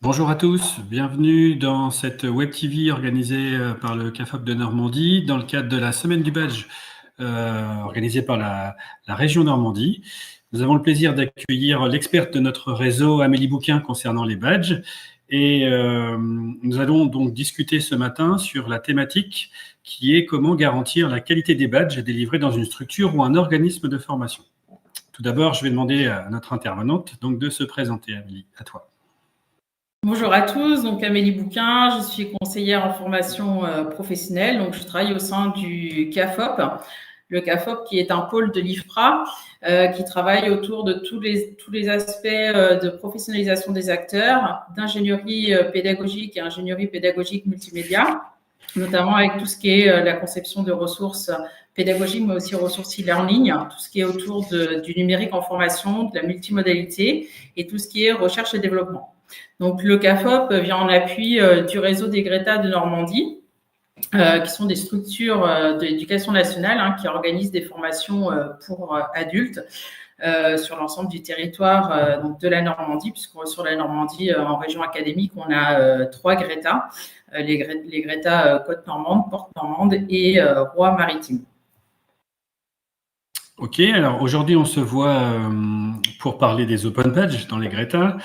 Bonjour à tous, bienvenue dans cette Web TV organisée par le CAFOP de Normandie dans le cadre de la Semaine du Badge organisée par la région Normandie. Nous avons le plaisir d'accueillir l'experte de notre réseau, Amélie Bouquin, concernant les badges. Et nous allons donc discuter ce matin sur la thématique qui est comment garantir la qualité des badges délivrés dans une structure ou un organisme de formation. Tout d'abord, je vais demander à notre intervenante donc, de se présenter, Amélie. À toi. Bonjour à tous, donc Amélie Bouquin, je suis conseillère en formation professionnelle, donc je travaille au sein du CAFOP, le CAFOP qui est un pôle de l'IFPRA qui travaille autour de tous les aspects de professionnalisation des acteurs, d'ingénierie pédagogique et ingénierie pédagogique multimédia, notamment avec tout ce qui est la conception de ressources pédagogiques, mais aussi ressources e-learning, tout ce qui est autour du numérique en formation, de la multimodalité et tout ce qui est recherche et développement. Donc, le CAFOP vient en appui du réseau des GRETA de Normandie, qui sont des structures d'éducation nationale qui organisent des formations pour adultes sur l'ensemble du territoire donc de la Normandie, puisque sur la Normandie, en région académique, on a 3 GRETA, les GRETA Côte-Normande, Porte-Normande et Roi-Maritime. Ok, alors aujourd'hui on se voit pour parler des Open Badges dans les GRETA.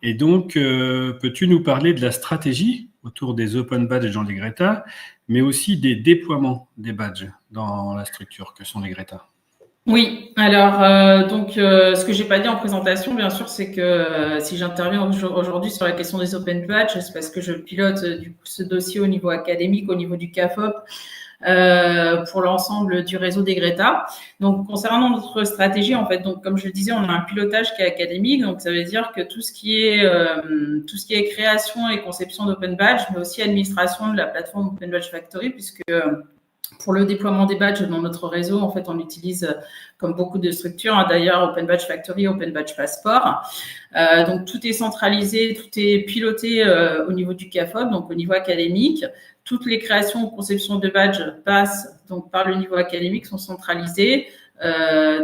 Et donc, peux-tu nous parler de la stratégie autour des Open Badges dans les GRETA, mais aussi des déploiements des badges dans la structure que sont les GRETA? Oui, alors ce que j'ai pas dit en présentation, bien sûr, c'est que si j'interviens aujourd'hui sur la question des Open Badges, c'est parce que je pilote du coup ce dossier au niveau académique, au niveau du CAFOP, pour l'ensemble du réseau des GRETA. Donc, concernant notre stratégie, en fait, donc comme je le disais, on a un pilotage qui est académique, donc ça veut dire que tout ce qui est création et conception d'Open Badge, mais aussi administration de la plateforme Open Badge Factory, puisque pour le déploiement des badges dans notre réseau, en fait, on utilise, comme beaucoup de structures, d'ailleurs, Open Badge Factory, Open Badge Passport. Donc, tout est centralisé, tout est piloté au niveau du CAFOP, donc au niveau académique. Toutes les créations ou conceptions de badges passent donc par le niveau académique, sont centralisées.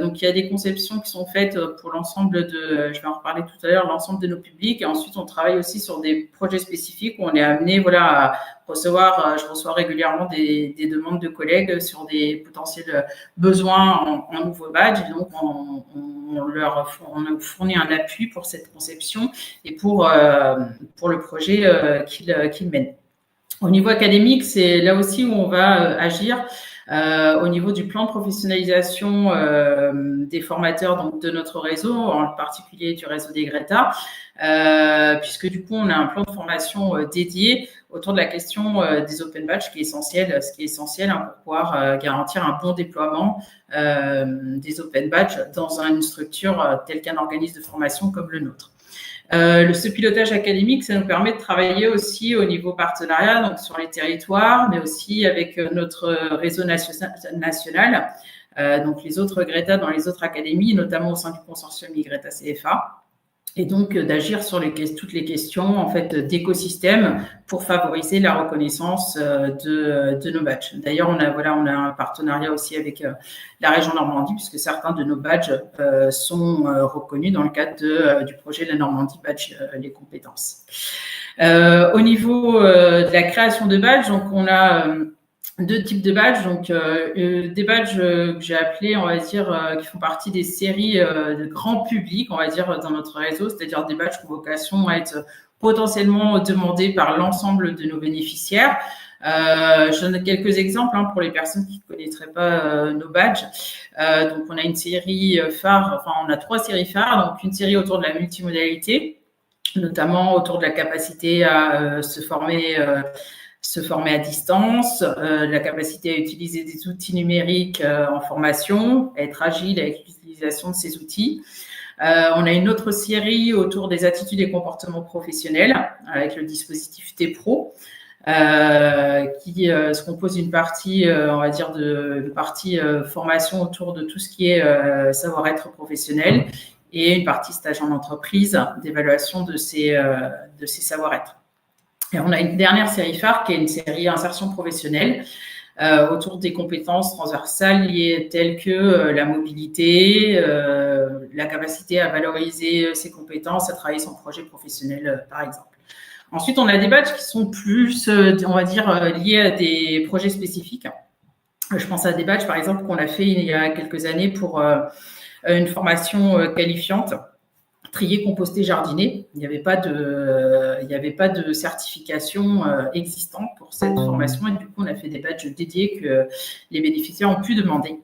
Donc, il y a des conceptions qui sont faites pour l'ensemble de, je vais en reparler tout à l'heure, l'ensemble de nos publics. Et ensuite, on travaille aussi sur des projets spécifiques où on est amené, à recevoir, je reçois régulièrement des demandes de collègues sur des potentiels besoins en nouveaux badges. Et donc, on fournit un appui pour cette conception et pour le projet qu'ils mènent. Au niveau académique, c'est là aussi où on va agir au niveau du plan de professionnalisation des formateurs donc, de notre réseau, en particulier du réseau des GRETA, puisque du coup, on a un plan de formation dédié autour de la question des Open Badges, ce qui est essentiel pour pouvoir garantir un bon déploiement des Open Badges dans une structure telle qu'un organisme de formation comme le nôtre. Ce pilotage académique, ça nous permet de travailler aussi au niveau partenariat, donc sur les territoires, mais aussi avec notre réseau national, donc les autres GRETA dans les autres académies, notamment au sein du consortium IGRETA CFA. Et donc d'agir sur toutes les questions en fait d'écosystème pour favoriser la reconnaissance de nos badges. D'ailleurs, on a un partenariat aussi avec la région Normandie, puisque certains de nos badges sont reconnus dans le cadre du projet de la Normandie Badge les compétences. Au niveau de la création de badges, donc on a deux types de badges, donc des badges que j'ai appelés, on va dire, qui font partie des séries de grand public, on va dire, dans notre réseau, c'est-à-dire des badges qui ont vocation à être potentiellement demandés par l'ensemble de nos bénéficiaires. Je donne quelques exemples pour les personnes qui ne connaîtraient pas nos badges. Donc, on a une série phare, on a 3 séries phares, donc une série autour de la multimodalité, notamment autour de la capacité à se former à distance, la capacité à utiliser des outils numériques en formation, être agile avec l'utilisation de ces outils. On a une autre série autour des attitudes et comportements professionnels avec le dispositif T-Pro. Qui se compose d'une partie, on va dire, de partie formation autour de tout ce qui est savoir-être professionnel et une partie stage en entreprise, d'évaluation de ces savoir-être. Et on a une dernière série phare qui est une série insertion professionnelle autour des compétences transversales liées telles que la mobilité, la capacité à valoriser ses compétences, à travailler son projet professionnel, par exemple. Ensuite, on a des badges qui sont plus, on va dire, liés à des projets spécifiques. Je pense à des badges, par exemple, qu'on a fait il y a quelques années pour une formation qualifiante, trier, composter, jardiner. Il n'y avait pas de certification existante pour cette formation et du coup, on a fait des badges dédiés que les bénéficiaires ont pu demander.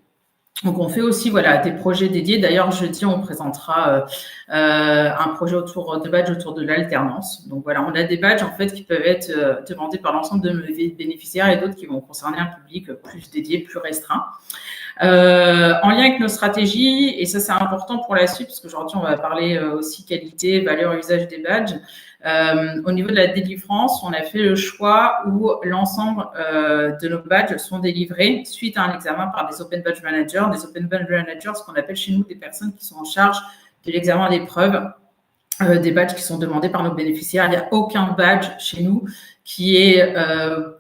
Donc, on fait aussi des projets dédiés. D'ailleurs, jeudi, on présentera un projet de badges autour de l'alternance. Donc, voilà, on a des badges, en fait, qui peuvent être demandés par l'ensemble de nos bénéficiaires et d'autres qui vont concerner un public plus dédié, plus restreint. En lien avec nos stratégies, et ça, c'est important pour la suite, parce qu'aujourd'hui, on va parler aussi qualité, valeur, usage des badges. Au niveau de la délivrance, on a fait le choix où l'ensemble de nos badges sont délivrés suite à un examen par des Open Badge Managers. Des Open Badge Managers, ce qu'on appelle chez nous des personnes qui sont en charge de l'examen d'épreuve, des badges qui sont demandés par nos bénéficiaires. Il n'y a aucun badge chez nous qui est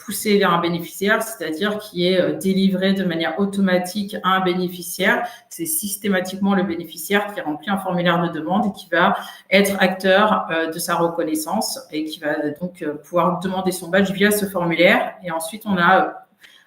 poussé vers un bénéficiaire, c'est-à-dire qui est délivré de manière automatique à un bénéficiaire. C'est systématiquement le bénéficiaire qui remplit un formulaire de demande et qui va être acteur de sa reconnaissance et qui va donc pouvoir demander son badge via ce formulaire. Et ensuite, on a...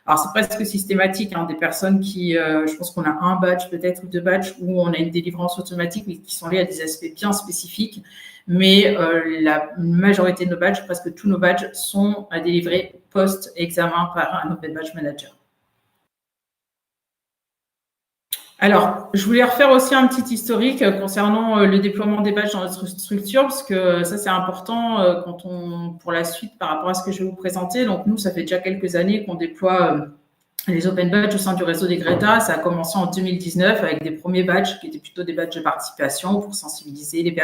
Alors, c'est presque systématique, des personnes qui, je pense qu'on a un badge peut-être ou deux badges où on a une délivrance automatique, mais qui sont liés à des aspects bien spécifiques. Mais la majorité de nos badges, presque tous nos badges, sont à délivrer post-examen par un Open Badge Manager. Alors, je voulais refaire aussi un petit historique concernant le déploiement des badges dans notre structure, parce que ça, c'est important pour la suite par rapport à ce que je vais vous présenter. Donc, nous, ça fait déjà quelques années qu'on déploie les Open Badges au sein du réseau des Greta. Ça a commencé en 2019 avec des premiers badges qui étaient plutôt des badges de participation pour sensibiliser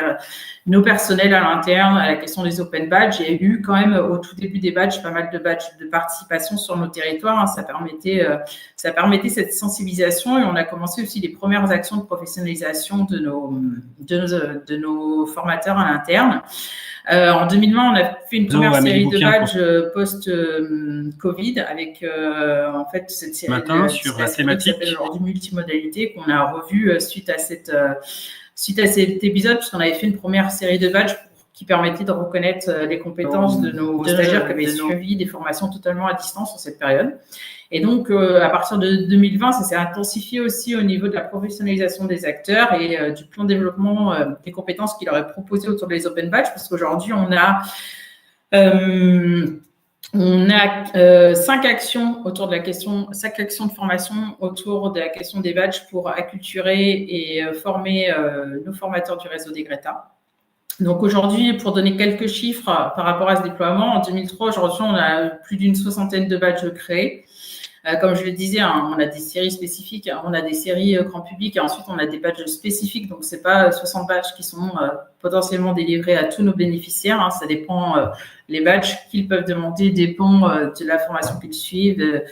nos personnels à l'interne à la question des Open Badges. Il y a eu quand même au tout début des badges, pas mal de badges de participation sur nos territoires. Ça permettait cette sensibilisation et on a commencé aussi les premières actions de professionnalisation de nos formateurs à l'interne. En 2020, on a fait une première série de badges post-Covid avec en fait cette série sur la thématique qui s'appelle aujourd'hui multimodalité qu'on a revu suite à cet épisode puisqu'on avait fait une première série de badges qui permettait de reconnaître les compétences de nos stagiaires qui avaient suivi des formations totalement à distance sur cette période. Et donc, à partir de 2020, ça s'est intensifié aussi au niveau de la professionnalisation des acteurs et du plan de développement des compétences qu'il leur est proposé autour des Open Badges, parce qu'aujourd'hui, on a 5 actions autour de la question, 5 actions de formation autour de la question des badges pour acculturer et former nos formateurs du réseau des Greta. Donc aujourd'hui, pour donner quelques chiffres par rapport à ce déploiement, en 2003, aujourd'hui, on a plus d'une 60aine de badges créés. Comme je le disais, on a des séries spécifiques, on a des séries grand public et ensuite on a des badges spécifiques. Donc, c'est pas 60 badges qui sont potentiellement délivrés à tous nos bénéficiaires. Ça dépend, les badges qu'ils peuvent demander dépend de la formation qu'ils suivent,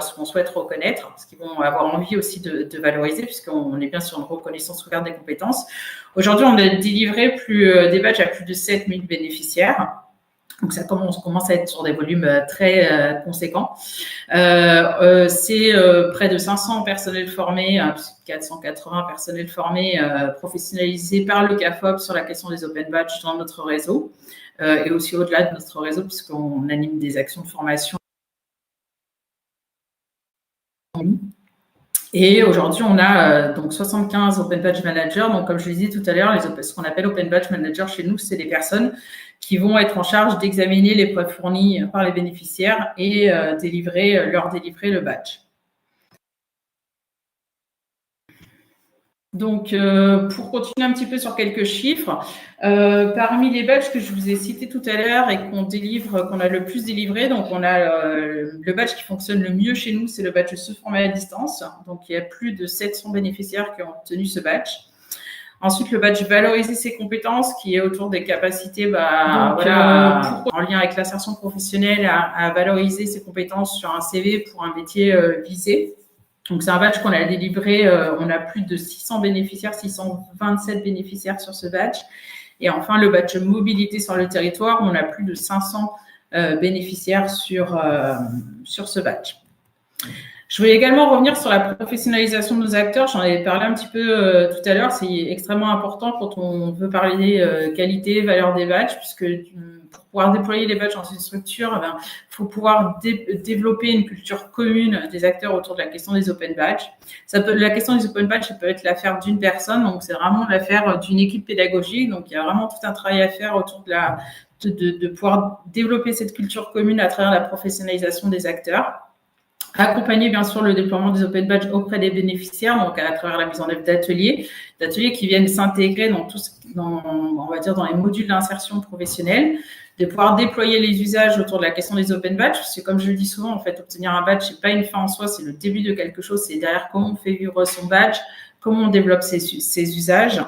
ce qu'on souhaite reconnaître, ce qu'ils vont avoir envie aussi de valoriser, puisqu'on est bien sur une reconnaissance ouverte des compétences. Aujourd'hui, on a délivré des badges à plus de 7000 bénéficiaires. Donc, on commence à être sur des volumes très conséquents. C'est près de 500 personnels formés, 480 personnels formés, professionnalisés par le CAFOP sur la question des Open Badges dans notre réseau et aussi au-delà de notre réseau, puisqu'on anime des actions de formation. Et aujourd'hui, on a donc 75 Open Badge Managers. Donc, comme je le disais tout à l'heure, ce qu'on appelle Open Badge Managers chez nous, c'est des personnes qui vont être en charge d'examiner les preuves fournies par les bénéficiaires et leur délivrer le badge. Donc, pour continuer un petit peu sur quelques chiffres, parmi les badges que je vous ai cités tout à l'heure et qu'on a le plus délivré, donc on a le badge qui fonctionne le mieux chez nous, c'est le badge se former à distance. Donc, il y a plus de 700 bénéficiaires qui ont obtenu ce badge. Ensuite, le badge valoriser ses compétences, qui est autour des capacités, en lien avec l'insertion professionnelle, à valoriser ses compétences sur un CV pour un métier visé. Donc, c'est un badge qu'on a délivré. On a plus de 600 bénéficiaires, 627 bénéficiaires sur ce badge. Et enfin, le badge mobilité sur le territoire, on a plus de 500 bénéficiaires sur ce badge. Je voulais également revenir sur la professionnalisation de nos acteurs. J'en avais parlé un petit peu tout à l'heure. C'est extrêmement important quand on veut parler qualité, valeur des badges, puisque pour pouvoir déployer les badges dans une structure, il faut pouvoir développer une culture commune des acteurs autour de la question des open badges. La question des open badges, ça peut être l'affaire d'une personne, donc c'est vraiment l'affaire d'une équipe pédagogique. Donc il y a vraiment tout un travail à faire autour de pouvoir développer cette culture commune à travers la professionnalisation des acteurs. Accompagner bien sûr le déploiement des open badges auprès des bénéficiaires, donc à travers la mise en œuvre d'ateliers qui viennent s'intégrer on va dire dans les modules d'insertion professionnelle, de pouvoir déployer les usages autour de la question des open badges, parce que comme je le dis souvent, en fait, obtenir un badge, c'est pas une fin en soi, c'est le début de quelque chose, c'est derrière comment on fait vivre son badge, comment on développe ses usages.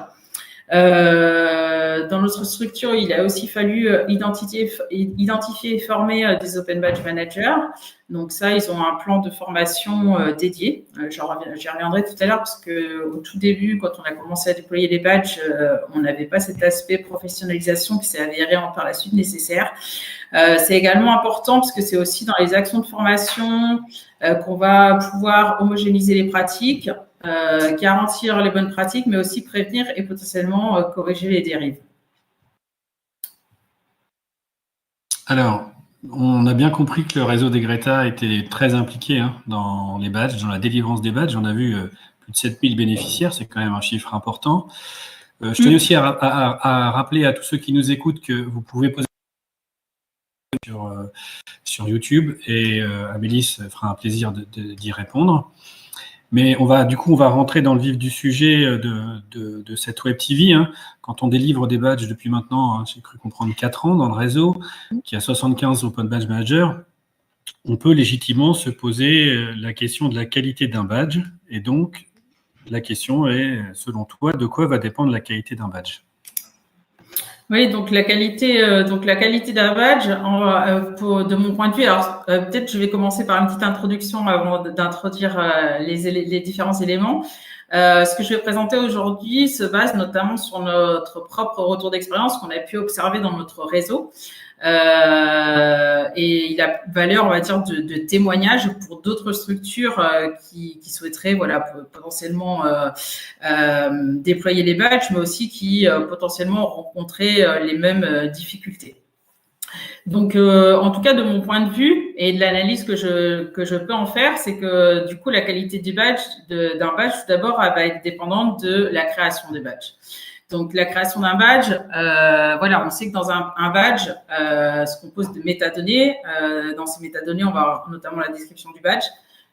Dans notre structure, il a aussi fallu identifier et former des open badge managers. Donc ça, ils ont un plan de formation dédié. J'y reviendrai tout à l'heure parce que au tout début, quand on a commencé à déployer les badges, on n'avait pas cet aspect professionnalisation qui s'est avéré par la suite nécessaire. C'est également important parce que c'est aussi dans les actions de formation qu'on va pouvoir homogénéiser les pratiques, garantir les bonnes pratiques, mais aussi prévenir et potentiellement corriger les dérives. Alors, on a bien compris que le réseau des Greta était très impliqué dans les badges, dans la délivrance des badges. On a vu plus de 7000 bénéficiaires, c'est quand même un chiffre important. Je tenais aussi à rappeler à tous ceux qui nous écoutent que vous pouvez poser sur YouTube et Amélie se fera un plaisir d'y répondre. Mais on va rentrer dans le vif du sujet de cette Web TV. Quand on délivre des badges depuis maintenant, j'ai cru comprendre 4 ans dans le réseau, qui a 75 Open Badge Managers, on peut légitimement se poser la question de la qualité d'un badge. Et donc, la question est, selon toi, de quoi va dépendre la qualité d'un badge ? Oui, donc la qualité d'un badge, de mon point de vue, alors peut-être je vais commencer par une petite introduction avant d'introduire les différents éléments. Ce que je vais présenter aujourd'hui se base notamment sur notre propre retour d'expérience qu'on a pu observer dans notre réseau. Et il a valeur, on va dire, de témoignage pour d'autres structures qui souhaiteraient, potentiellement déployer les badges, mais aussi qui potentiellement rencontraient les mêmes difficultés. Donc, en tout cas, de mon point de vue et de l'analyse que je peux en faire, c'est que du coup, la qualité du badge, d'un badge, tout d'abord, elle va être dépendante de la création des badges. Donc, la création d'un badge, on sait que dans un badge se compose de métadonnées. Dans ces métadonnées, on va avoir notamment la description du badge,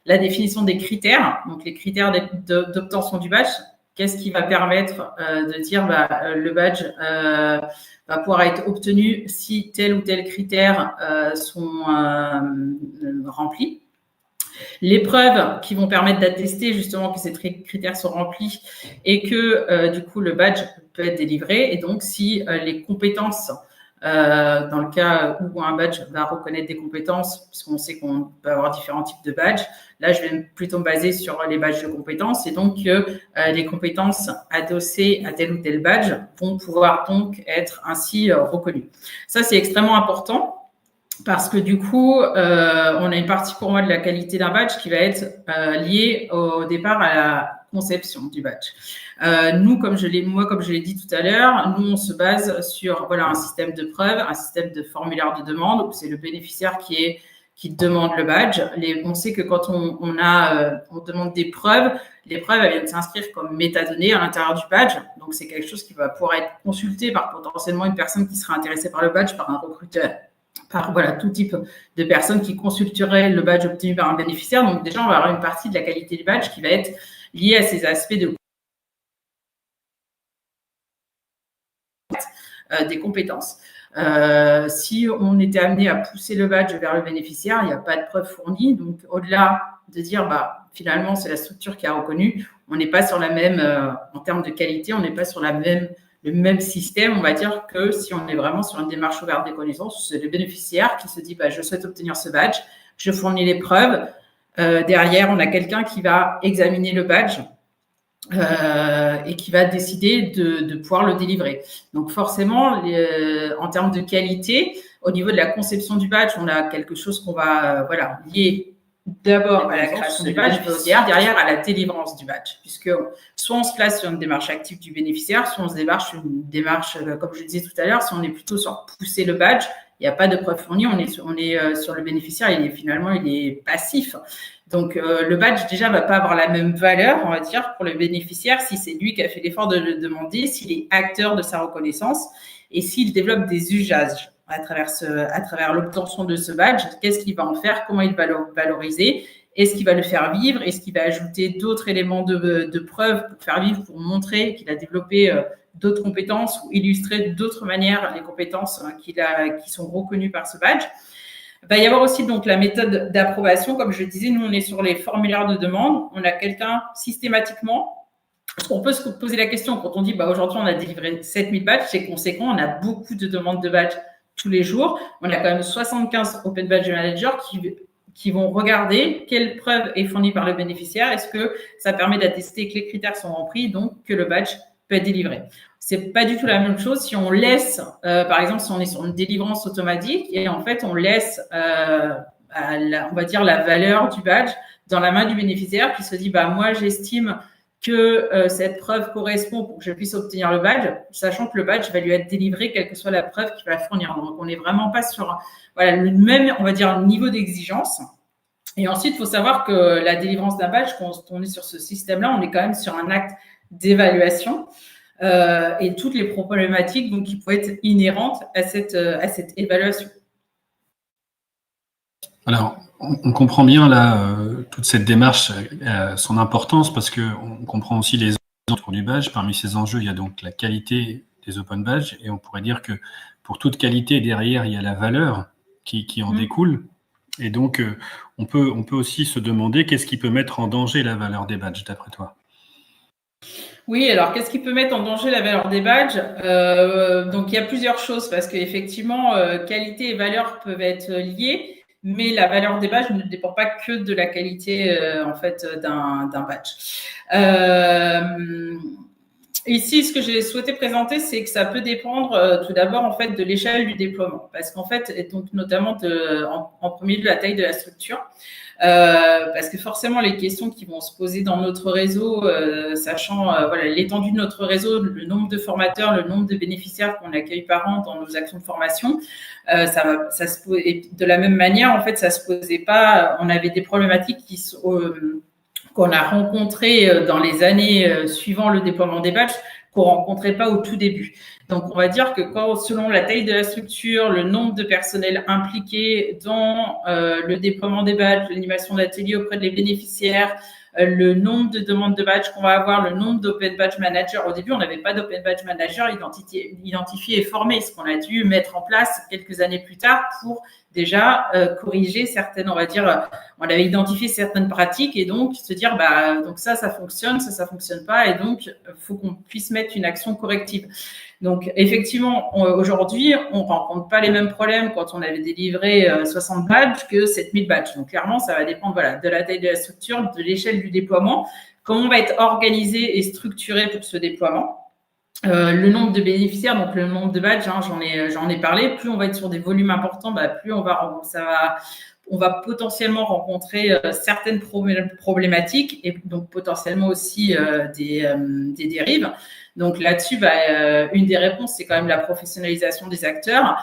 la définition des critères, donc les critères d'obtention du badge. Qu'est-ce qui va permettre de dire le badge va pouvoir être obtenu si tel ou tel critère sont remplis. Les preuves qui vont permettre d'attester justement que ces critères sont remplis et que du coup le badge peut être délivré. Et donc si les compétences, dans le cas où un badge va reconnaître des compétences, puisqu'on sait qu'on peut avoir différents types de badges, là je vais plutôt me baser sur les badges de compétences et donc les compétences adossées à tel ou tel badge vont pouvoir donc être ainsi reconnues. Ça c'est extrêmement important. Parce que du coup, on a une partie pour moi de la qualité d'un badge qui va être liée au départ à la conception du badge. Nous, comme je l'ai dit tout à l'heure, nous on se base sur un système de preuves, un système de formulaire de demande où c'est le bénéficiaire qui demande le badge. On sait que quand on demande des preuves, les preuves elles viennent s'inscrire comme métadonnées à l'intérieur du badge. Donc c'est quelque chose qui va pouvoir être consulté par potentiellement une personne qui sera intéressée par le badge, par un recruteur, par tout type de personnes qui consulteraient le badge obtenu par un bénéficiaire. Donc déjà, on va avoir une partie de la qualité du badge qui va être liée à ces aspects des compétences. Si on était amené à pousser le badge vers le bénéficiaire, il n'y a pas de preuve fournie. Donc au-delà de dire finalement c'est la structure qui a reconnu, on n'est pas sur la même, en termes de qualité, on n'est pas sur le même système, on va dire que si on est vraiment sur une démarche ouverte des connaissances, c'est le bénéficiaire qui se dit je souhaite obtenir ce badge, je fournis les preuves. Derrière, on a quelqu'un qui va examiner le badge et qui va décider de pouvoir le délivrer. Donc forcément, en termes de qualité, au niveau de la conception du badge, on a quelque chose qu'on va lier d'abord à la création du badge, mais aussi derrière à la délivrance du badge, puisque soit on se place sur une démarche active du bénéficiaire, soit on se démarche sur une démarche, comme je le disais tout à l'heure, si on est plutôt sur pousser le badge, il n'y a pas de preuve fournie, on est sur le bénéficiaire, il est passif. Donc, le badge, déjà, va pas avoir la même valeur, on va dire, pour le bénéficiaire si c'est lui qui a fait l'effort de le demander, s'il est acteur de sa reconnaissance et s'il développe des usages à travers l'obtention de ce badge. Qu'est-ce qu'il va en faire? Comment il va le valoriser? Est-ce qu'il va le faire vivre? Est-ce qu'il va ajouter d'autres éléments de preuve pour faire vivre, pour montrer qu'il a développé d'autres compétences ou illustrer d'autres manières les compétences qui sont reconnues par ce badge? Il va y avoir aussi donc la méthode d'approbation. Comme je le disais, nous, on est sur les formulaires de demande. On a quelqu'un systématiquement. On peut se poser la question quand on dit aujourd'hui, on a délivré 7000 badges. C'est conséquent, on a beaucoup de demandes de badges tous les jours. On a quand même 75 Open Badge Managers qui vont regarder quelle preuve est fournie par le bénéficiaire. Est-ce que ça permet d'attester que les critères sont remplis, donc que le badge peut être délivré. C'est pas du tout la même chose si on laisse, par exemple, si on est sur une délivrance automatique et en fait on laisse, on va dire la valeur du badge dans la main du bénéficiaire qui se dit, moi j'estime que cette preuve correspond pour que je puisse obtenir le badge, sachant que le badge va lui être délivré quelle que soit la preuve qu'il va fournir. Donc on n'est vraiment pas sur le même, on va dire, niveau d'exigence. Et ensuite, il faut savoir que la délivrance d'un badge, quand on est sur ce système-là, on est quand même sur un acte d'évaluation et toutes les problématiques donc, qui peuvent être inhérentes à cette évaluation. Alors, on comprend bien là toute cette démarche, son importance, parce qu'on comprend aussi les enjeux du badge. Parmi ces enjeux, il y a donc la qualité des open badges, et on pourrait dire que pour toute qualité, derrière, il y a la valeur qui en découle. Et donc, on peut aussi se demander qu'est-ce qui peut mettre en danger la valeur des badges, d'après toi? Oui, alors qu'est-ce qui peut mettre en danger la valeur des badges? Donc, il y a plusieurs choses, parce qu'effectivement, qualité et valeur peuvent être liées. Mais la valeur des badges ne dépend pas que de la qualité en fait d'un badge. Ici, ce que j'ai souhaité présenter, c'est que ça peut dépendre tout d'abord en fait de l'échelle du déploiement, parce qu'en fait, et donc notamment en premier lieu de la taille de la structure. Parce que forcément, les questions qui vont se poser dans notre réseau, sachant l'étendue de notre réseau, le nombre de formateurs, le nombre de bénéficiaires qu'on accueille par an dans nos actions de formation, ça se pose, et de la même manière, en fait, ça se posait pas. On avait des problématiques qu'on a rencontrées dans les années suivant le déploiement des badges, qu'on rencontrait pas au tout début. Donc, on va dire que selon la taille de la structure, le nombre de personnels impliqués dans le déploiement des badges, l'animation d'ateliers auprès des bénéficiaires, le nombre de demandes de badges qu'on va avoir, le nombre d'Open Badge Managers. Au début, on n'avait pas d'Open Badge Manager identifié et formé, ce qu'on a dû mettre en place quelques années plus tard pour déjà corriger certaines, on va dire, on avait identifié certaines pratiques et donc se dire, donc ça fonctionne, ça fonctionne pas et donc il faut qu'on puisse mettre une action corrective. Donc, effectivement, aujourd'hui, on ne rencontre pas les mêmes problèmes quand on avait délivré 60 badges que 7000 badges. Donc, clairement, ça va dépendre de la taille de la structure, de l'échelle du déploiement, comment on va être organisé et structuré pour ce déploiement. Le nombre de bénéficiaires, donc le nombre de badges, j'en ai parlé. Plus on va être sur des volumes importants, plus on va potentiellement rencontrer certaines problématiques et donc potentiellement aussi des dérives. Donc là-dessus, une des réponses, c'est quand même la professionnalisation des acteurs.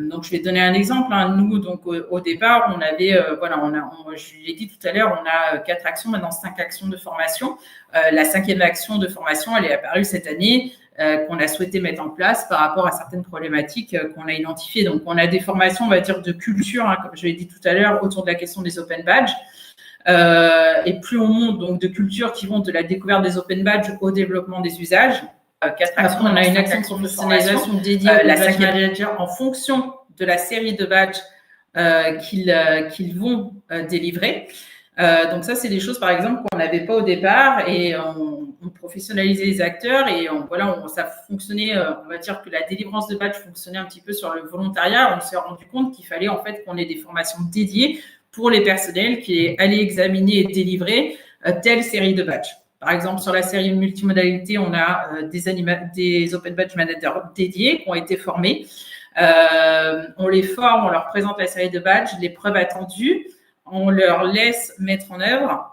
Donc je vais donner un exemple. Nous, donc au départ, on avait, je l'ai dit tout à l'heure, on a 4 actions, maintenant 5 actions de formation. La 5e action de formation, elle est apparue cette année, qu'on a souhaité mettre en place par rapport à certaines problématiques qu'on a identifiées. Donc on a des formations, on va dire, de culture, comme je l'ai dit tout à l'heure, autour de la question des open badges. Et plus on monte donc de culture qui vont de la découverte des open badges au développement des usages. 4 actions, on a une action de professionnalisation dédiée à la 5e manager en fonction de la série de badges qu'ils vont délivrer. Donc ça, c'est des choses, par exemple, qu'on n'avait pas au départ et on professionnalisait les acteurs et ça fonctionnait, on va dire que la délivrance de badges fonctionnait un petit peu sur le volontariat. On s'est rendu compte qu'il fallait en fait qu'on ait des formations dédiées pour les personnels qui allaient examiner et délivrer telle série de badges. Par exemple, sur la série multimodalité, on a des Open Badge Managers dédiés qui ont été formés. On les forme, on leur présente la série de badges, les preuves attendues. on leur laisse mettre en œuvre.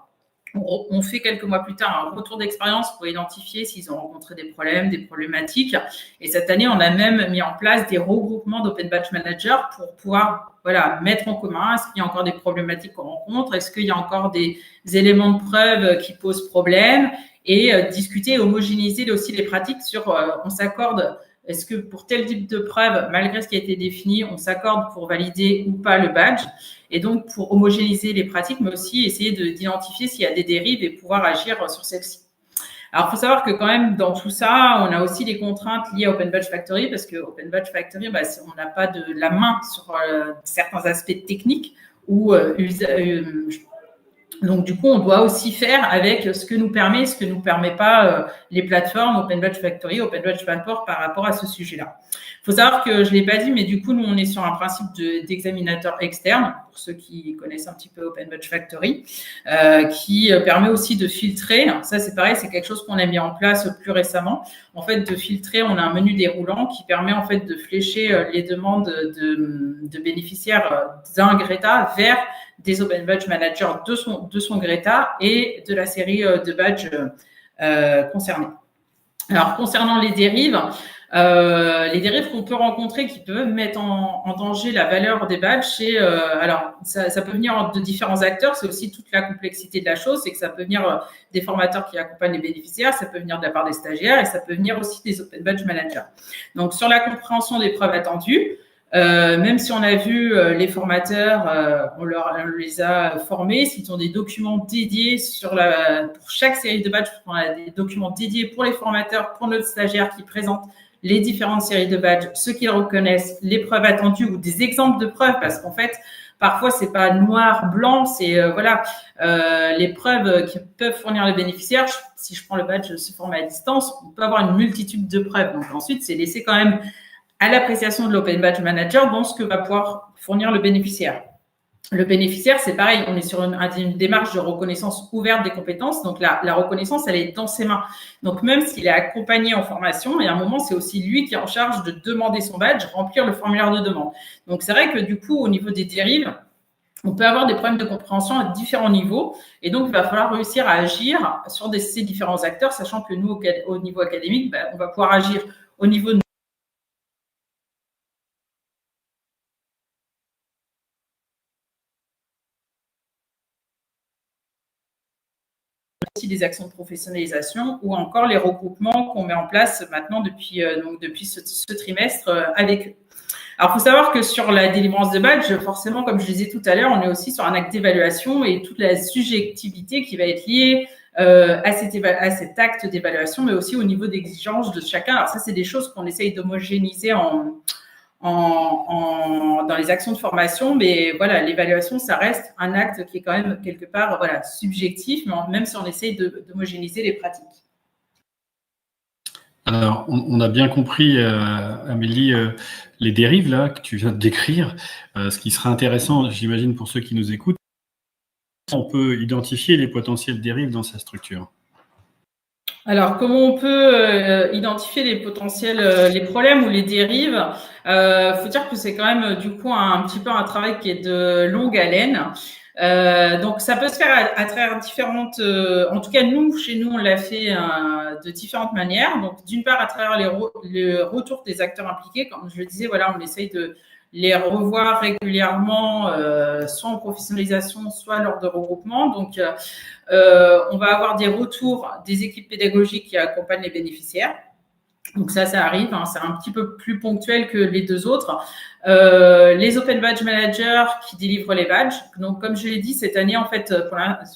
On fait quelques mois plus tard un retour d'expérience pour identifier s'ils ont rencontré des problèmes, des problématiques. Et cette année, on a même mis en place des regroupements d'Open Badge Managers pour pouvoir mettre en commun. Est-ce qu'il y a encore des problématiques qu'on rencontre? Est-ce qu'il y a encore des éléments de preuve qui posent problème? Et discuter, homogénéiser aussi les pratiques sur on s'accorde. Est-ce que pour tel type de preuve, malgré ce qui a été défini, on s'accorde pour valider ou pas le badge? Et donc, pour homogénéiser les pratiques, mais aussi essayer d'identifier s'il y a des dérives et pouvoir agir sur celles-ci. Alors, il faut savoir que quand même, dans tout ça, on a aussi des contraintes liées à Open Badge Factory, parce que Open Badge Factory, on n'a pas de la main sur certains aspects techniques ou donc, du coup, on doit aussi faire avec ce que nous permet, ce que nous permet pas les plateformes Open Badge Factory, Open Badge Passport par rapport à ce sujet-là. Il faut savoir que je l'ai pas dit, mais du coup, nous, on est sur un principe d'examinateur externe, pour ceux qui connaissent un petit peu Open Badge Factory, qui permet aussi de filtrer. Ça, c'est pareil, c'est quelque chose qu'on a mis en place plus récemment. En fait, de filtrer, on a un menu déroulant qui permet en fait de flécher les demandes de bénéficiaires d'un Greta vers des Open Badge Managers de son Greta et de la série de badges concernés. Alors, concernant les dérives qu'on peut rencontrer qui peuvent mettre en danger la valeur des badges, alors ça peut venir de différents acteurs, c'est aussi toute la complexité de la chose, c'est que ça peut venir des formateurs qui accompagnent les bénéficiaires, ça peut venir de la part des stagiaires et ça peut venir aussi des Open Badge Managers. Donc, sur la compréhension des preuves attendues, même si on a vu les formateurs, on les a formés, s'ils ont des documents dédiés pour chaque série de badges, on a des documents dédiés pour les formateurs, pour notre stagiaire qui présente les différentes séries de badges, ceux qui reconnaissent les preuves attendues ou des exemples de preuves, parce qu'en fait, parfois c'est pas noir, blanc, c'est les preuves que peuvent fournir les bénéficiaires. Si je prends le badge se former à distance, on peut avoir une multitude de preuves. Donc ensuite, c'est laissé quand même à l'appréciation de l'Open Badge Manager dans ce que va pouvoir fournir le bénéficiaire. Le bénéficiaire, c'est pareil, on est sur une démarche de reconnaissance ouverte des compétences. Donc, la reconnaissance, elle est dans ses mains. Donc, même s'il est accompagné en formation, et à un moment, c'est aussi lui qui est en charge de demander son badge, remplir le formulaire de demande. Donc, c'est vrai que du coup, au niveau des dérives, on peut avoir des problèmes de compréhension à différents niveaux. Et donc, il va falloir réussir à agir sur ces différents acteurs, sachant que nous, au niveau académique, on va pouvoir agir au niveau de des actions de professionnalisation ou encore les regroupements qu'on met en place maintenant depuis ce trimestre avec eux. Alors, il faut savoir que sur la délivrance de badge, forcément, comme je disais tout à l'heure, on est aussi sur un acte d'évaluation et toute la subjectivité qui va être liée à cet acte d'évaluation, mais aussi au niveau d'exigence de chacun. Alors, ça, c'est des choses qu'on essaye d'homogénéiser dans les actions de formation, mais voilà, l'évaluation, ça reste un acte qui est quand même quelque part subjectif, mais même si on essaye d'homogénéiser les pratiques. Alors, on a bien compris, Amélie, les dérives là que tu viens de décrire. Ce qui sera intéressant, j'imagine, pour ceux qui nous écoutent, on peut identifier les potentielles dérives dans sa structure. Alors, comment on peut identifier les potentiels, les problèmes ou les dérives? Faut dire que c'est quand même du coup un petit peu un travail qui est de longue haleine. Donc, ça peut se faire à travers différentes. En tout cas, chez nous, on l'a fait de différentes manières. Donc, d'une part, à travers les retours des acteurs impliqués, comme je le disais, voilà, on essaye de les revoir régulièrement, soit en professionnalisation, soit lors de regroupement. Donc, on va avoir des retours des équipes pédagogiques qui accompagnent les bénéficiaires. Donc ça arrive, c'est un petit peu plus ponctuel que les deux autres. Les Open Badge Managers qui délivrent les badges. Donc, comme je l'ai dit, cette année, en fait,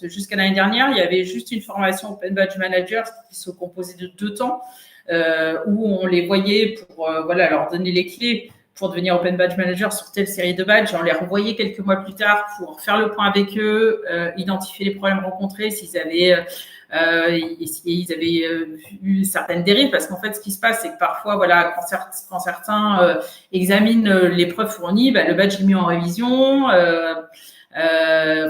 jusqu'à l'année dernière, il y avait juste une formation Open Badge Managers qui se composait de 2 temps, où on les voyait pour leur donner les clés pour devenir Open Badge Manager sur telle série de badges. On les revoyait quelques mois plus tard pour faire le point avec eux, identifier les problèmes rencontrés, s'ils avaient vu certaines dérives, parce qu'en fait, ce qui se passe, c'est que parfois, quand certains examinent les preuves fournies, le badge est mis en révision.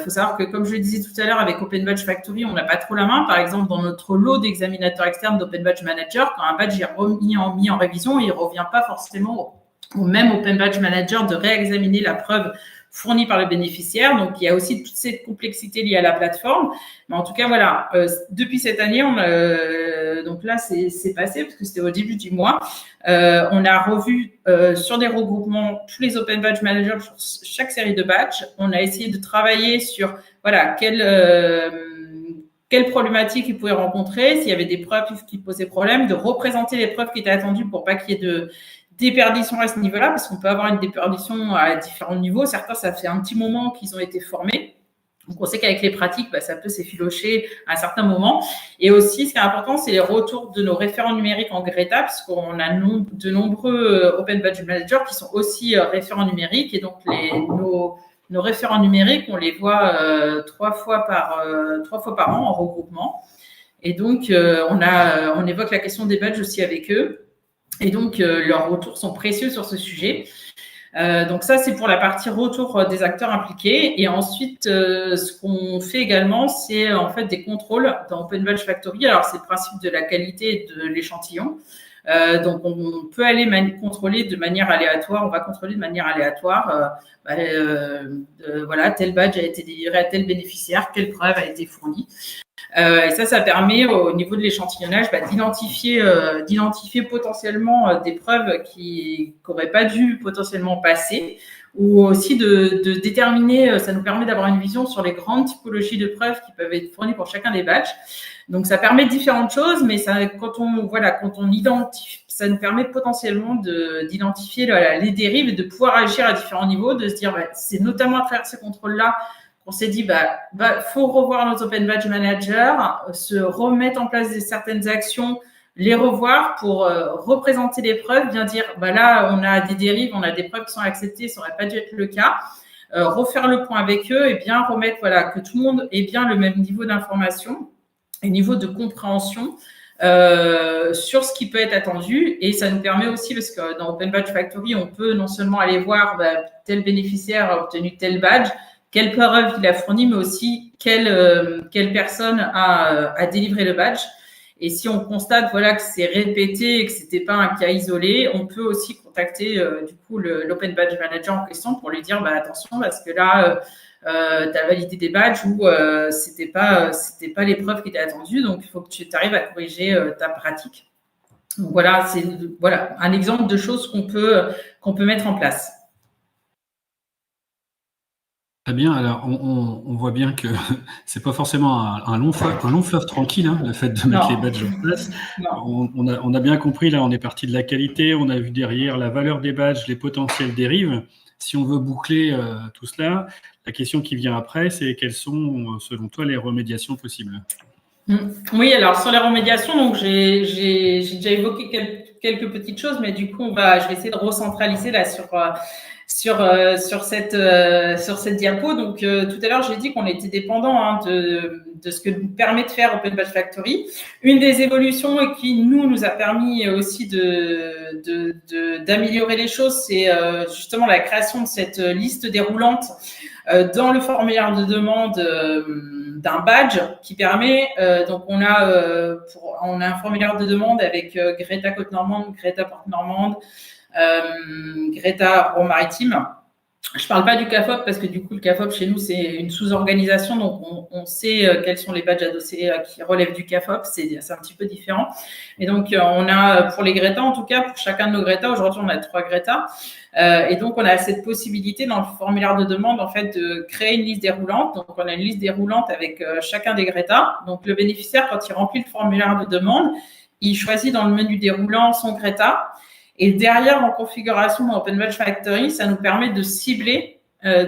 Faut savoir que, comme je le disais tout à l'heure, avec Open Badge Factory, on n'a pas trop la main. Par exemple, dans notre lot d'examinateurs externes d'Open Badge Manager, quand un badge est mis en révision, il ne revient pas forcément au même Open Badge Manager de réexaminer la preuve fournis par le bénéficiaire. Donc, il y a aussi toute cette complexité liée à la plateforme. Mais en tout cas, voilà, depuis cette année, donc là, c'est passé parce que c'était au début du mois. On a revu sur des regroupements tous les Open Badge Managers sur chaque série de badges. On a essayé de travailler sur, voilà, quelles problématiques ils pouvaient rencontrer, s'il y avait des preuves qui posaient problème, de représenter les preuves qui étaient attendues pour pas qu'il y ait de déperdition à ce niveau-là, parce qu'on peut avoir une déperdition à différents niveaux. Certains, ça fait un petit moment qu'ils ont été formés. Donc, on sait qu'avec les pratiques, ça peut s'effilocher à un certain moment. Et aussi, ce qui est important, c'est les retours de nos référents numériques en Greta, puisqu'on a de nombreux Open Badge Managers qui sont aussi référents numériques. Et donc, nos référents numériques, on les voit 3 fois par an en regroupement. Et donc, on évoque la question des badges aussi avec eux. Et donc, leurs retours sont précieux sur ce sujet. Donc ça, c'est pour la partie retour des acteurs impliqués. Et ensuite, ce qu'on fait également, c'est en fait des contrôles dans Open Badge Factory. Alors, c'est le principe de la qualité de l'échantillon. Donc, on peut aller contrôler de manière aléatoire. On va contrôler de manière aléatoire. Voilà, tel badge a été délivré à tel bénéficiaire, quelle preuve a été fournie. Et ça permet au niveau de l'échantillonnage d'identifier potentiellement des preuves qui n'auraient pas dû potentiellement passer, ou aussi de déterminer, ça nous permet d'avoir une vision sur les grandes typologies de preuves qui peuvent être fournies pour chacun des badges. Donc ça permet différentes choses, mais quand on identifie, ça nous permet potentiellement d'identifier les dérives et de pouvoir agir à différents niveaux, de se dire c'est notamment à travers ces contrôles-là on s'est dit, faut revoir nos Open Badge Managers, se remettre en place certaines actions, les revoir pour représenter les preuves, bien dire, là, on a des dérives, on a des preuves qui sont acceptées, ça n'aurait pas dû être le cas, refaire le point avec eux et bien remettre, que tout le monde ait bien le même niveau d'information et niveau de compréhension sur ce qui peut être attendu. Et ça nous permet aussi, parce que dans Open Badge Factory, on peut non seulement aller voir tel bénéficiaire a obtenu tel badge, quelle preuve il a fourni, mais aussi quelle personne a délivré le badge. Et si on constate que c'est répété et que c'était pas un cas isolé, on peut aussi contacter du coup l'Open Badge Manager en question pour lui dire attention parce que là tu as validé des badges ou c'était pas les preuves qui étaient attendues, donc il faut que tu arrives à corriger ta pratique. Donc voilà, c'est un exemple de choses qu'on peut mettre en place. Très bien. Alors, on voit bien que c'est pas forcément un long fleuve tranquille, le fait de mettre les badges en place. On a bien compris, là, on est parti de la qualité, on a vu derrière la valeur des badges, les potentielles dérives. Si on veut boucler tout cela, la question qui vient après, c'est quelles sont, selon toi, les remédiations possibles ? Oui, alors sur les remédiations, donc j'ai déjà évoqué quelques petites choses, mais du coup, je vais essayer de recentraliser là sur cette diapo. Donc tout à l'heure, j'ai dit qu'on était dépendant de ce que nous permet de faire Open Badge Factory. Une des évolutions et qui nous a permis aussi d'améliorer les choses, c'est justement la création de cette liste déroulante dans le formulaire de demande d'un badge qui permet donc on a un formulaire de demande avec Greta Côte-Normande, Greta Porte-Normande, Greta Rhône-Maritime. Je parle pas du CAFOP parce que du coup le CAFOP chez nous c'est une sous-organisation, donc on sait quels sont les badges adossés qui relèvent du CAFOP, c'est un petit peu différent. Et donc on a pour les Greta, en tout cas pour chacun de nos Greta, aujourd'hui on a 3 Greta, et donc on a cette possibilité dans le formulaire de demande en fait de créer une liste déroulante. Donc on a une liste déroulante avec chacun des Greta. Donc le bénéficiaire, quand il remplit le formulaire de demande, il choisit dans le menu déroulant son Greta. Et derrière, en configuration dans Open Badge Factory, ça nous permet de cibler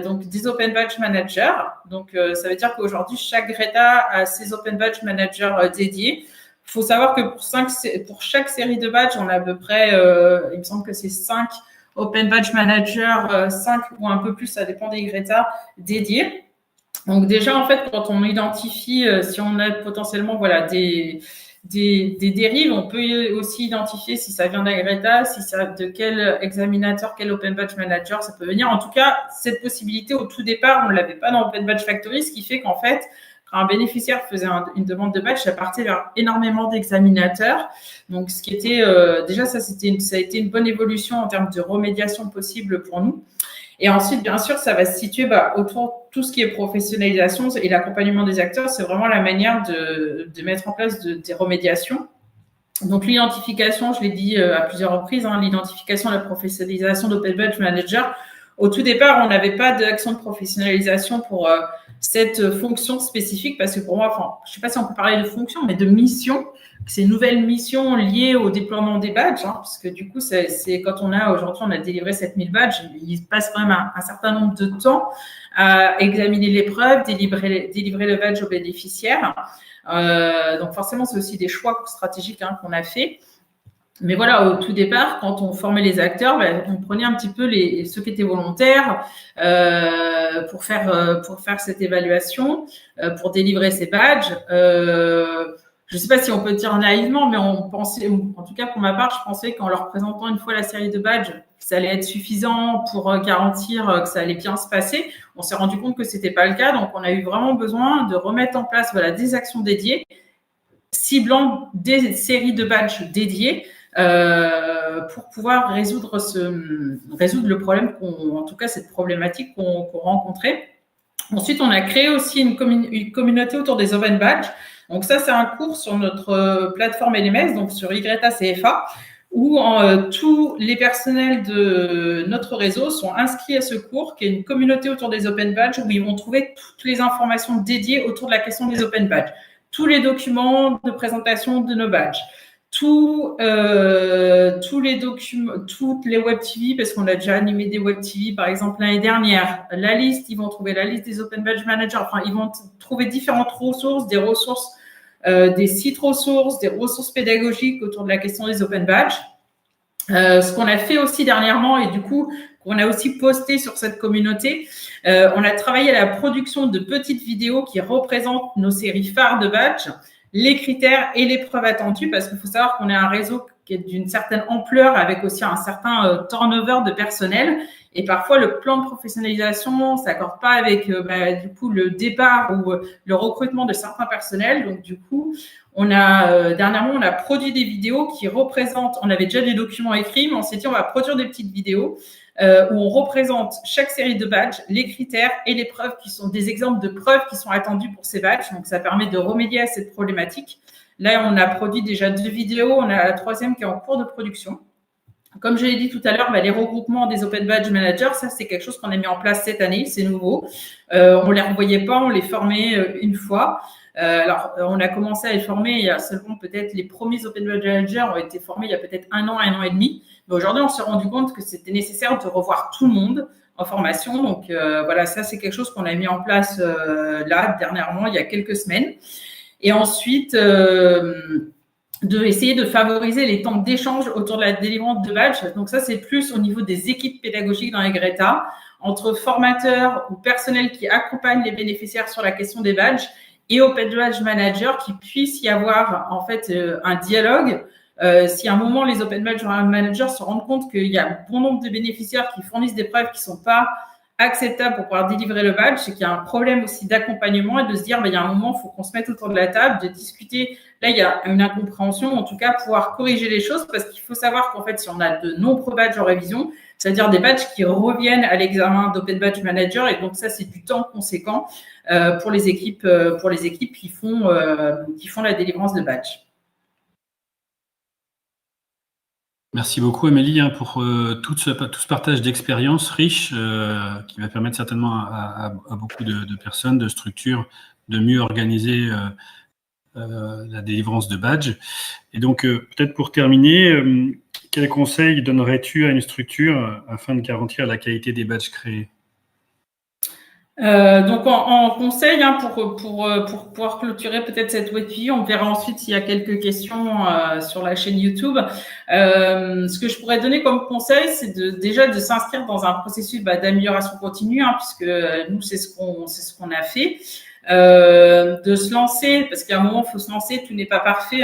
donc des Open Badge Managers. Donc, ça veut dire qu'aujourd'hui, chaque Greta a ses Open Badge Managers dédiés. Il faut savoir que pour chaque série de badges, on a à peu près, il me semble que c'est 5 Open Badge Managers, 5 ou un peu plus, ça dépend des Greta dédiés. Donc déjà, en fait, quand on identifie, si on a potentiellement des dérives, on peut aussi identifier si ça vient d'un Greta, si ça de quel examinateur, quel Open Badge Manager ça peut venir. En tout cas, cette possibilité au tout départ, on ne l'avait pas dans Open Badge Factory, ce qui fait qu'en fait, quand un bénéficiaire faisait une demande de badge, ça partait vers énormément d'examinateurs. Donc, ce qui était déjà ça a été une bonne évolution en termes de remédiation possible pour nous. Et ensuite, bien sûr, ça va se situer autour de tout ce qui est professionnalisation et l'accompagnement des acteurs. C'est vraiment la manière de mettre en place des remédiations. Donc, l'identification, je l'ai dit à plusieurs reprises, l'identification et la professionnalisation d'Open Badge Manager. Au tout départ, on n'avait pas d'action de professionnalisation pour cette fonction spécifique parce que pour moi, je ne sais pas si on peut parler de fonction, mais de mission. C'est une nouvelle mission liée au déploiement des badges, parce que du coup, c'est quand aujourd'hui, on a délivré 7000 badges, il passe quand même un certain nombre de temps à examiner l'épreuve, délivrer le badge aux bénéficiaires. Donc forcément, c'est aussi des choix stratégiques qu'on a fait. Mais voilà, au tout départ, quand on formait les acteurs, on prenait un petit peu ceux qui étaient volontaires pour faire cette évaluation, pour délivrer ces badges. Je ne sais pas si on peut dire naïvement, mais on pensait, en tout cas pour ma part, je pensais qu'en leur présentant une fois la série de badges, ça allait être suffisant pour garantir que ça allait bien se passer. On s'est rendu compte que c'était pas le cas, donc on a eu vraiment besoin de remettre en place des actions dédiées, ciblant des séries de badges dédiés pour pouvoir résoudre le problème, en tout cas cette problématique qu'on rencontrait. Ensuite, on a créé aussi une communauté autour des Open Badges. Donc ça, c'est un cours sur notre plateforme LMS, donc sur YTA CFA, où tous les personnels de notre réseau sont inscrits à ce cours, qui est une communauté autour des Open Badges, où ils vont trouver toutes les informations dédiées autour de la question des Open Badges, tous les documents de présentation de nos badges, tous les documents, toutes les web TV, parce qu'on a déjà animé des web TV, par exemple, l'année dernière. La liste, ils vont trouver la liste des Open Badge Managers. Enfin, ils vont trouver différentes ressources, des sites ressources, des ressources pédagogiques autour de la question des Open Badge. Ce qu'on a fait aussi dernièrement, et du coup, on a aussi posté sur cette communauté, on a travaillé à la production de petites vidéos qui représentent nos séries phares de badges, les critères et les preuves attendues, parce qu'il faut savoir qu'on est un réseau qui est d'une certaine ampleur avec aussi un certain turnover de personnel. Et parfois, le plan de professionnalisation ne s'accorde pas avec du coup le départ ou le recrutement de certains personnels. Donc, du coup, dernièrement, on a produit des vidéos qui représentent, on avait déjà des documents écrits, mais on s'est dit on va produire des petites vidéos où on représente chaque série de badges, les critères et les preuves qui sont des exemples de preuves qui sont attendues pour ces badges. Donc, ça permet de remédier à cette problématique. Là, on a produit déjà 2 vidéos. On a la 3e qui est en cours de production. Comme je l'ai dit tout à l'heure, les regroupements des Open Badge Managers, ça, c'est quelque chose qu'on a mis en place cette année. C'est nouveau. On ne les revoyait pas, on les formait une fois. Alors, on a commencé à les former il y a seulement peut-être les premiers Open Badge Managers ont été formés il y a peut-être 1 an et demi. Mais aujourd'hui, on s'est rendu compte que c'était nécessaire de revoir tout le monde en formation. Donc, voilà, ça, c'est quelque chose qu'on a mis en place là, dernièrement, il y a quelques semaines. Et ensuite, de essayer de favoriser les temps d'échange autour de la délivrance de badges. Donc, ça, c'est plus au niveau des équipes pédagogiques dans les Greta, entre formateurs ou personnels qui accompagnent les bénéficiaires sur la question des badges et Open Badge Managers qui puissent y avoir en fait un dialogue. Si à un moment, les Open Badge Managers se rendent compte qu'il y a bon nombre de bénéficiaires qui fournissent des preuves qui ne sont pas acceptables pour pouvoir délivrer le badge, c'est qu'il y a un problème aussi d'accompagnement et de se dire, il y a un moment, il faut qu'on se mette autour de la table, de discuter. Là, il y a une incompréhension, en tout cas, pouvoir corriger les choses parce qu'il faut savoir qu'en fait, si on a de nombreux badges en révision, c'est-à-dire des badges qui reviennent à l'examen d'Open Badge Manager et donc ça, c'est du temps conséquent pour les équipes qui font la délivrance de badges. Merci beaucoup Amélie pour tout ce partage d'expériences riches qui va permettre certainement à beaucoup de personnes, de structures de mieux organiser la délivrance de badges. Et donc peut-être pour terminer, quels conseils donnerais-tu à une structure afin de garantir la qualité des badges créés ? Donc en conseil pour pouvoir clôturer peut-être cette web TV, on verra ensuite s'il y a quelques questions sur la chaîne YouTube. Ce que je pourrais donner comme conseil, c'est déjà de s'inscrire dans un processus d'amélioration continue, puisque nous c'est ce qu'on a fait. De se lancer, parce qu'à un moment, il faut se lancer, tout n'est pas parfait.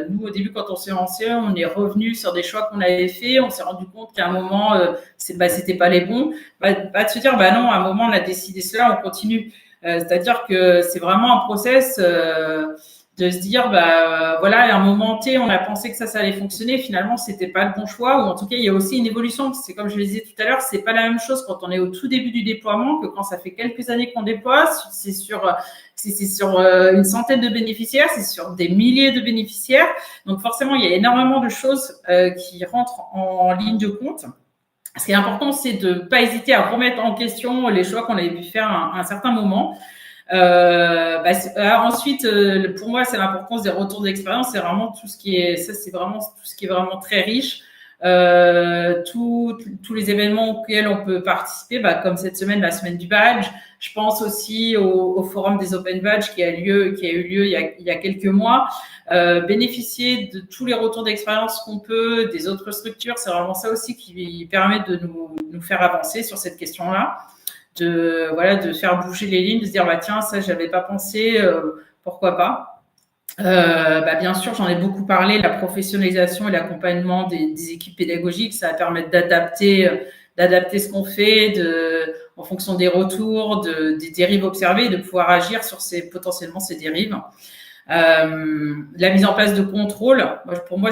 Nous, au début, quand on s'est lancé, on est revenu sur des choix qu'on avait fait, on s'est rendu compte qu'à un moment, c'était pas les bons. De se dire, non, à un moment, on a décidé cela, on continue. C'est-à-dire que c'est vraiment un process de se dire, voilà, à un moment T, on a pensé que ça allait fonctionner. Finalement, c'était pas le bon choix. Ou en tout cas, il y a aussi une évolution. C'est comme je le disais tout à l'heure, c'est pas la même chose quand on est au tout début du déploiement que quand ça fait quelques années qu'on déploie. C'est sur une centaine de bénéficiaires, c'est sur des milliers de bénéficiaires. Donc forcément, il y a énormément de choses qui rentrent en ligne de compte. Ce qui est important, c'est de ne pas hésiter à remettre en question les choix qu'on avait pu faire à un certain moment. Ensuite, pour moi, c'est l'importance des retours d'expérience. C'est vraiment tout ce qui est, ça, c'est vraiment tout ce qui est vraiment très riche. Tous les événements auxquels on peut participer, comme cette semaine, la semaine du badge. Je pense aussi au forum des Open Badge qui a eu lieu il y a quelques mois. Bénéficier de tous les retours d'expérience qu'on peut, des autres structures, c'est vraiment ça aussi qui permet de nous faire avancer sur cette question-là. De faire bouger les lignes, de se dire tiens, ça j'avais pas pensé, pourquoi pas. Bien sûr, j'en ai beaucoup parlé, la professionnalisation et l'accompagnement des équipes pédagogiques, ça va permettre d'adapter ce qu'on fait en fonction des retours, des dérives observées, de pouvoir agir sur potentiellement ces dérives. La mise en place de contrôle, pour moi,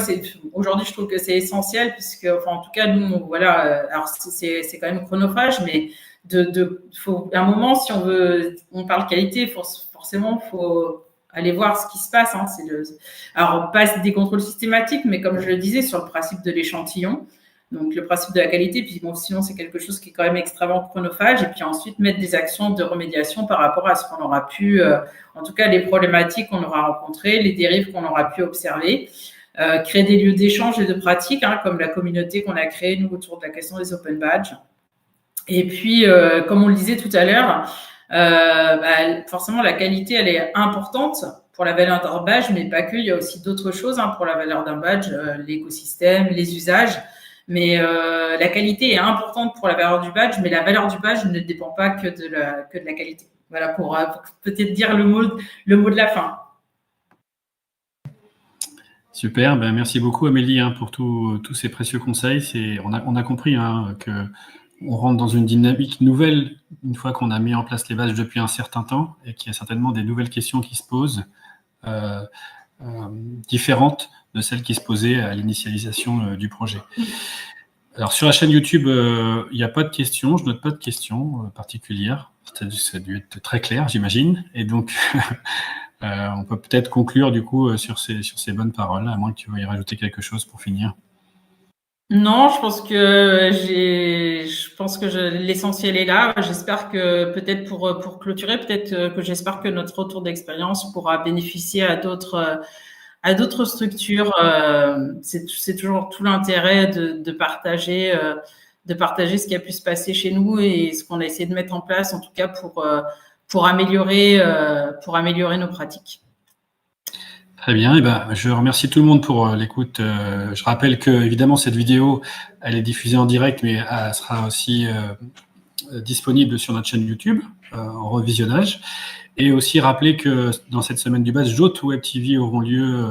aujourd'hui, je trouve que c'est essentiel puisque, en tout cas, nous, voilà, alors c'est quand même chronophage, mais faut, à un moment, si on parle qualité, forcément, faut aller voir ce qui se passe. Alors, pas des contrôles systématiques, mais comme je le disais, sur le principe de l'échantillon, donc le principe de la qualité, puis sinon, c'est quelque chose qui est quand même extrêmement chronophage, et puis ensuite, mettre des actions de remédiation par rapport à ce qu'on aura pu, en tout cas, les problématiques qu'on aura rencontrées, les dérives qu'on aura pu observer. Créer des lieux d'échange et de pratique, comme la communauté qu'on a créée, nous, autour de la question des Open Badge. Et puis, comme on le disait tout à l'heure, forcément, la qualité, elle est importante pour la valeur d'un badge, mais pas que. Il y a aussi d'autres choses pour la valeur d'un badge, l'écosystème, les usages. Mais la qualité est importante pour la valeur du badge, mais la valeur du badge ne dépend pas que de la qualité. Voilà, pour peut-être dire le mot de la fin. Super, merci beaucoup Amélie pour tous ces précieux conseils. On a compris que on rentre dans une dynamique nouvelle une fois qu'on a mis en place les badges depuis un certain temps et qu'il y a certainement des nouvelles questions qui se posent, différentes de celles qui se posaient à l'initialisation du projet. Alors sur la chaîne YouTube, il n'y a pas de questions, je note pas de questions particulières. Ça a dû être très clair, j'imagine. Et donc, on peut peut-être conclure du coup sur ces bonnes paroles, à moins que tu veuilles rajouter quelque chose pour finir. Non, je pense que l'essentiel est là. J'espère que peut-être pour clôturer, peut-être que j'espère que notre retour d'expérience pourra bénéficier à d'autres structures. C'est toujours tout l'intérêt de partager ce qui a pu se passer chez nous et ce qu'on a essayé de mettre en place, en tout cas pour améliorer nos pratiques. Très bien, je remercie tout le monde pour l'écoute. Je rappelle que évidemment cette vidéo, elle est diffusée en direct, mais elle sera aussi disponible sur notre chaîne YouTube en revisionnage. Et aussi rappeler que dans cette semaine du badge, d'autres Web TV auront lieu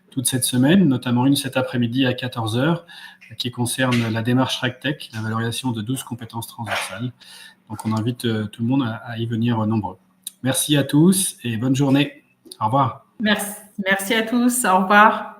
toute cette semaine, notamment une cet après-midi à 14h, qui concerne la démarche RegTech, la valorisation de 12 compétences transversales. Donc on invite tout le monde à y venir nombreux. Merci à tous et bonne journée. Au revoir. Merci à tous. Au revoir.